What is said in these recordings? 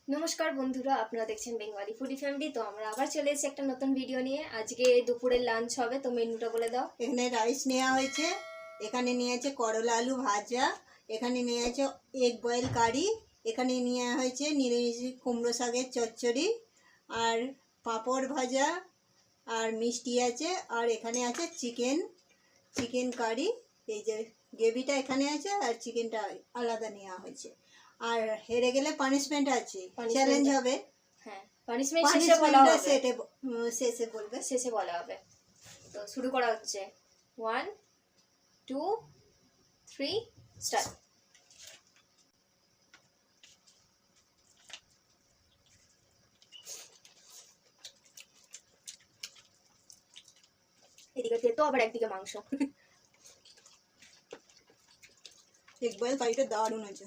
নমস্কার বন্ধুরা, আপনারা দেখছেন বেঙ্গলি ফুডি ফ্যামিলি। তো আমরা আবার চলে এসেছি একটা নতুন ভিডিও নিয়ে। আজকে দুপুরের লাঞ্চ হবে, তো মেনুটা বলে দাও। এখানে রাইস নেওয়া হয়েছে, এখানে নিয়েছে করলা আলু ভাজা, এখানে নিয়ে আছে এগ বয়েল কারি, এখানে নেওয়া হয়েছে নিরামিষ কুমড়ো শাকের চচ্চড়ি আর পাঁপড় ভাজা আর মিষ্টি আছে, আর এখানে আছে চিকেন কারি। এই যে গ্রেভিটা এখানে আছে আর চিকেনটা আলাদা নেওয়া হয়েছে। আর হেরে গেলে পানিশমেন্ট আছে, চ্যালেঞ্জ হবে। হ্যাঁ, পানিশমেন্ট শেষে বলা হবে, শেষে বলা হবে। তো শুরু করা হচ্ছে। 1 2 3 স্টার্ট। এদিকে তেতো, আবার একদিকে মাংস। এগ বয়েল কারিটা দারুণ আছে।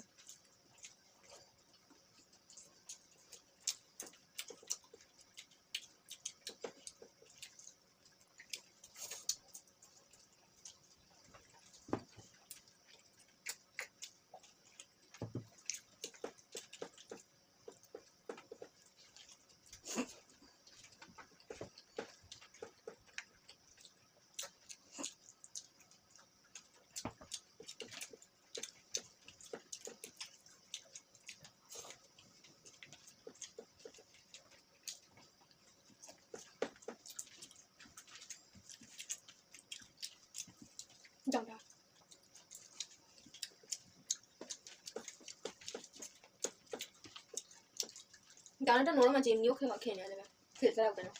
ডানাটা নরম আছে, এমনিও খেয়ে নেওয়া যাবে, ফেলতে লাগবে না।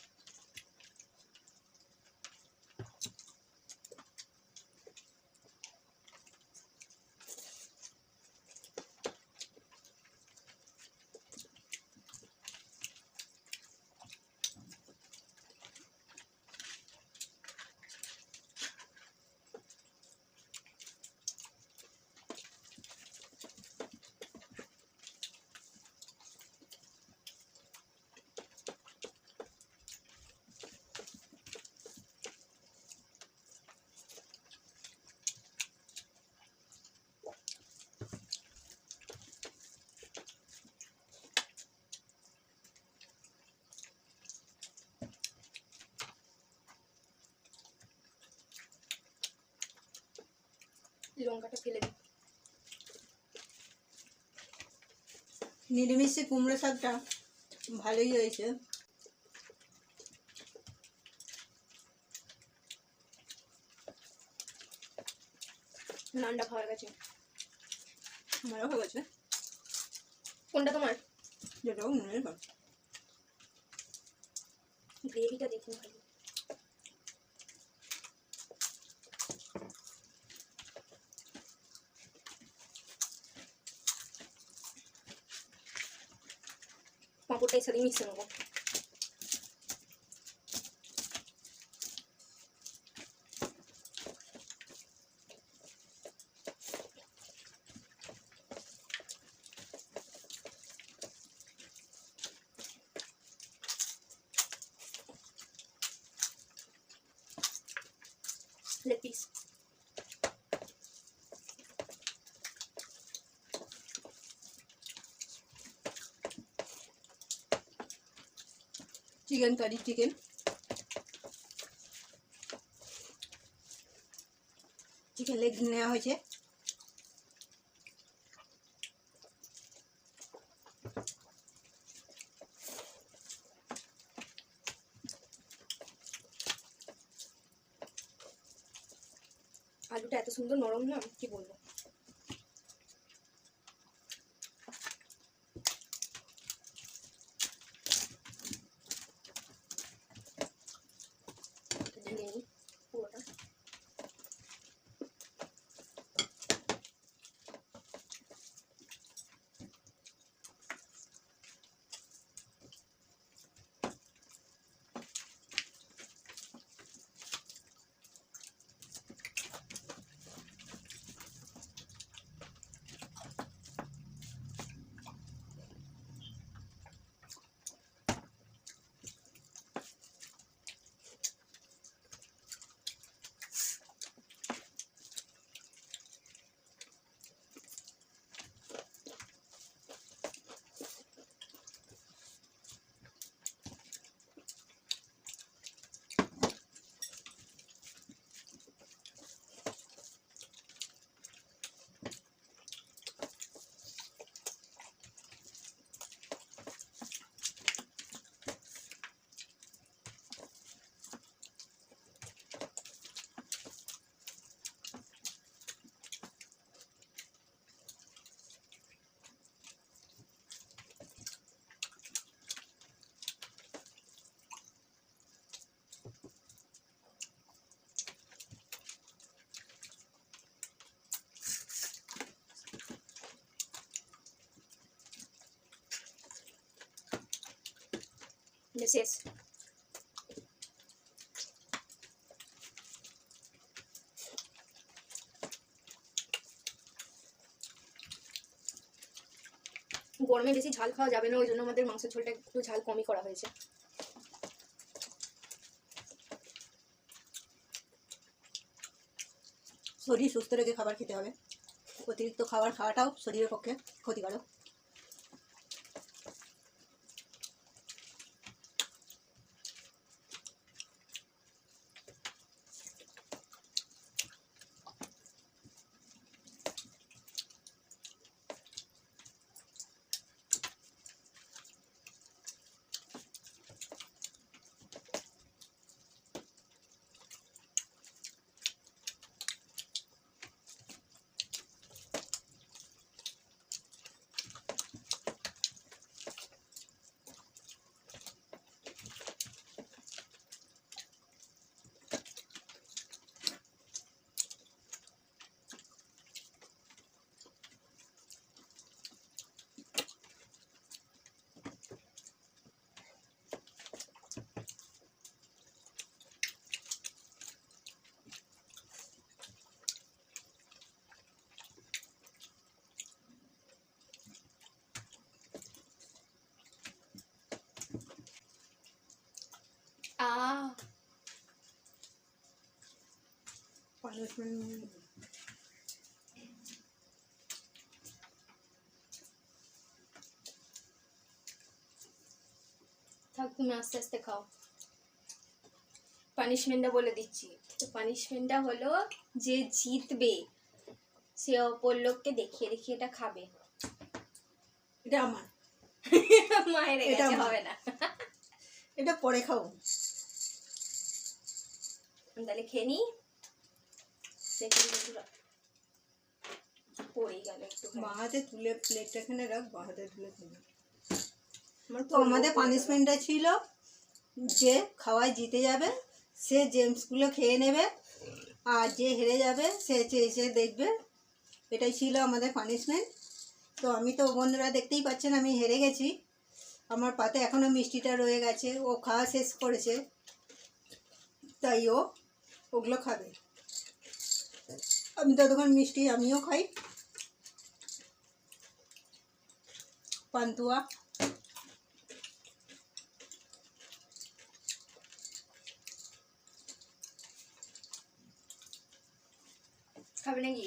লঙ্কাটা ফেলে দিই। নিরামিষে কুমড়ো শাকটা ভালোই হয়েছে। নানটা খাওয়া গেছে, আমারও হয়ে গেছে। কোনটা তোমার? যেটাও মনে হয় গ্রেভিটা দেখুন খালি। পাঁপড়টা এর সাথে মিক্স নেবো। Leg piece. Chicken curry, chicken leg নেওয়া হয়েছে। আলুটা এত সুন্দর নরম, না কি বলবো। ঢেলে নিই পুরোটা। শেষ। গরমে বেশি ঝাল খাওয়া যাবে না, ওই জন্য আমাদের মাংসের ঝোলটা একটু ঝাল কমই করা হয়েছে। শরীর সুস্থ রেখে খাবার খেতে হবে, অতিরিক্ত খাবার খাওয়াটাও শরীরের পক্ষে ক্ষতিকারক। পানিশমেন্ট থাক, তুমি আস্তে আস্তে খাও। পানিশমেন্টটা বলে দিচ্ছি। তো পানিশমেন্টটা হলো, যে জিতবে সে অপর লোককে দেখিয়ে দেখিয়ে এটা খাবে। এটা আমার, মায়ের এটা কাছে আমার। হবে না। এটা পরে খাও। তাহলে খেয়ে নি। পড়ে গেল একটু। বাঁ হাতে তুলে প্লেটটা এখানে রাখ, বাঁ হাতে তুলে তুলে। আমার তো আমাদের পানিশমেন্টটা ছিল যে খাওয়ায় জিতে যাবে সে জেমসগুলো খেয়ে নেবে, আর যে হেরে যাবে সে এসে দেখবে। এটাই ছিল আমাদের পানিশমেন্ট। তো আমি তো বন্ধুরা দেখতেই পাচ্ছেন আমি হেরে গেছি। আমার পাতে এখনও মিষ্টিটা রয়ে গেছে, ও খাওয়া শেষ করেছে, তাই ও ওগুলো খাবে। আমি ততক্ষণ মিষ্টি আমিও খাই। পান্তুয়া খাবে নাকি?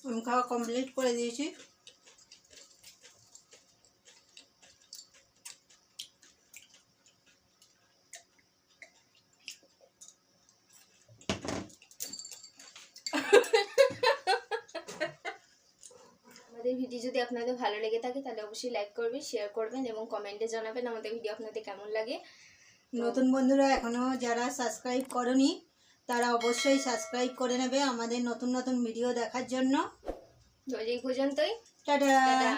আমি খাওয়া কমপ্লিট করে দিয়েছি। আমাদের ভিডিও যদি আপনাদের ভালো লেগে থাকে তাহলে অবশ্যই লাইক করবেন, শেয়ার করবেন এবং কমেন্টে জানাবেন আমাদের ভিডিও আপনাদের কেমন লাগে। নতুন বন্ধুরা এখনও যারা সাবস্ক্রাইব করনি তারা অবশ্যই সাবস্ক্রাইব করে নেবে আমাদের নতুন নতুন ভিডিও দেখার জন্য। তো এই পর্যন্তই, টাটা। টাটা।